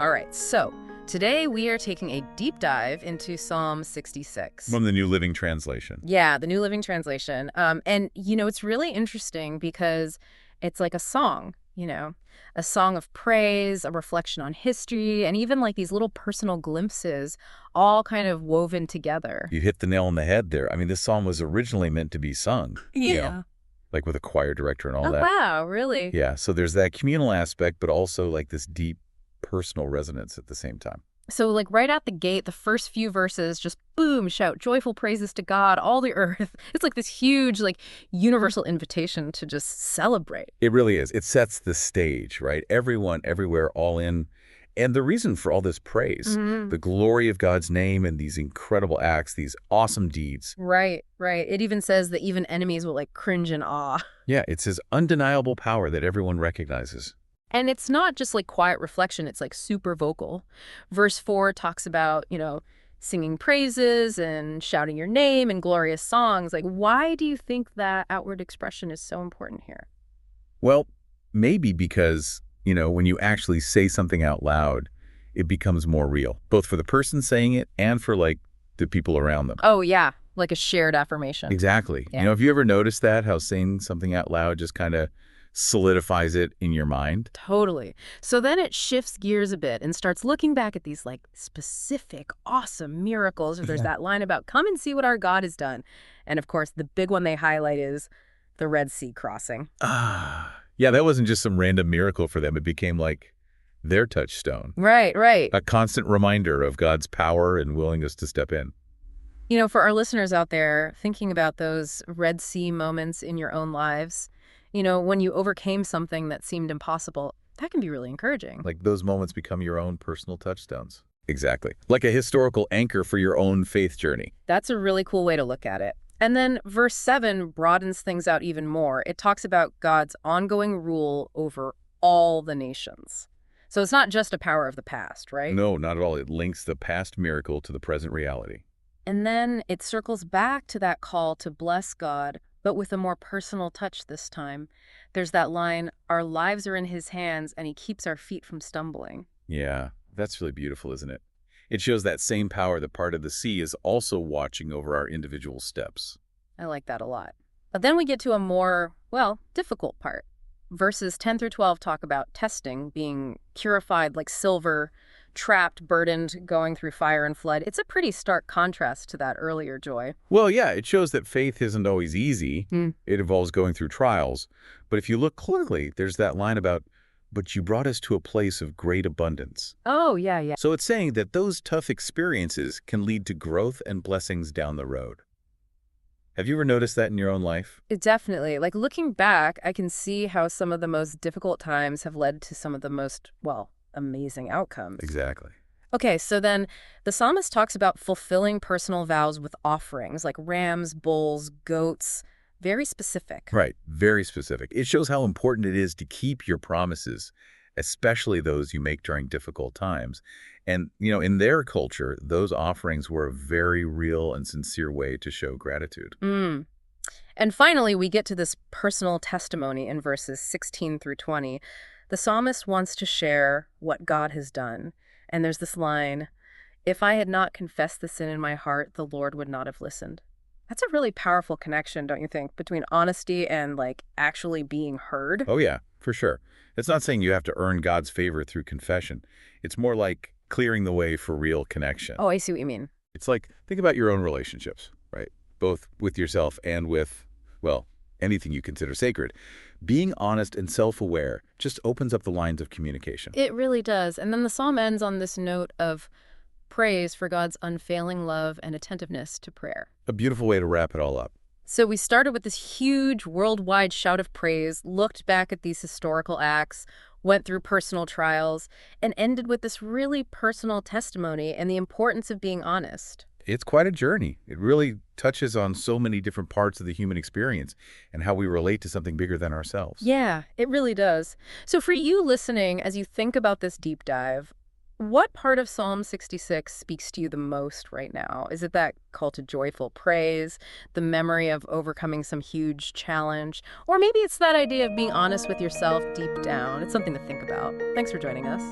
All right, so today we are taking a deep dive into Psalm 66. From the New Living Translation. Yeah, the New Living Translation. It's really interesting because it's like a song, a song of praise, a reflection on history, and even like these little personal glimpses all kind of woven together. You hit the nail on the head there. I mean, this psalm was originally meant to be sung. Yeah. Like with a choir director and all Oh, that. wow, really? Yeah, so there's that communal aspect, but also like this deep personal resonance at the same time. So like right out the gate, the first few verses just boom, shout joyful praises to God, all the earth. It's like this huge like universal invitation to just celebrate. It really is. It sets the stage, right? Everyone, everywhere, all in. And the reason for all this praise, the glory of God's name and these incredible acts, these awesome deeds. Right, right. It even says that even enemies will like cringe in awe. Yeah, it's his undeniable power that everyone recognizes. And it's not just like quiet reflection, it's like super vocal. Verse 4 talks about, singing praises and shouting your name and glorious songs. Like, why do you think that outward expression is so important here? Well, maybe because, when you actually say something out loud, it becomes more real, both for the person saying it and for like the people around them. Oh, yeah, like a shared affirmation. Exactly. Yeah. Have you ever noticed that, how saying something out loud just kind of solidifies it in your mind? Totally. So then it shifts gears a bit and starts looking back at these like specific, awesome miracles. Or there's that line about come and see what our God has done. And of course, the big one they highlight is the Red Sea crossing. Yeah, that wasn't just some random miracle for them. It became like their touchstone. Right, right. A constant reminder of God's power and willingness to step in. For our listeners out there thinking about those Red Sea moments in your own lives, when you overcame something that seemed impossible, that can be really encouraging. Like those moments become your own personal touchstones. Exactly. Like a historical anchor for your own faith journey. That's a really cool way to look at it. And then verse 7 broadens things out even more. It talks about God's ongoing rule over all the nations. So it's not just a power of the past, right? No, not at all. It links the past miracle to the present reality. And then it circles back to that call to bless God, but with a more personal touch this time. There's that line, our lives are in his hands and he keeps our feet from stumbling. Yeah, that's really beautiful, isn't it? It shows that same power that part of the sea is also watching over our individual steps. I like that a lot. But then we get to a more, difficult part. Verses 10 through 12 talk about testing, being purified like silver, trapped, burdened, going through fire and flood. It's a pretty stark contrast to that earlier joy. Well, yeah, it shows that faith isn't always easy. It involves going through trials. But if you look clearly, there's that line about, but you brought us to a place of great abundance. Oh, yeah, yeah. So it's saying that those tough experiences can lead to growth and blessings down the road. Have you ever noticed that in your own life? Definitely. Like looking back, I can see how some of the most difficult times have led to some of the most, amazing outcomes. Exactly. Okay, so then the psalmist talks about fulfilling personal vows with offerings like rams, bulls, goats. Very specific. Right. Very specific. It shows how important it is to keep your promises, especially those you make during difficult times. And, in their culture, those offerings were a very real and sincere way to show gratitude. And finally, we get to this personal testimony in verses 16 through 20. The psalmist wants to share what God has done. And there's this line, if I had not confessed the sin in my heart, the Lord would not have listened. That's a really powerful connection, don't you think, between honesty and like actually being heard? Oh, yeah, for sure. It's not saying you have to earn God's favor through confession. It's more like clearing the way for real connection. Oh, I see what you mean. It's like, think about your own relationships, right? Both with yourself and with, anything you consider sacred. Being honest and self-aware just opens up the lines of communication. It really does. And then the psalm ends on this note of praise for God's unfailing love and attentiveness to prayer. A beautiful way to wrap it all up. So we started with this huge worldwide shout of praise, looked back at these historical acts, went through personal trials, and ended with this really personal testimony and the importance of being honest. It's quite a journey. It really touches on so many different parts of the human experience and how we relate to something bigger than ourselves. Yeah, it really does. So for you listening, as you think about this deep dive, what part of Psalm 66 speaks to you the most right now? Is it that call to joyful praise, the memory of overcoming some huge challenge, or maybe it's that idea of being honest with yourself deep down? It's something to think about. Thanks for joining us.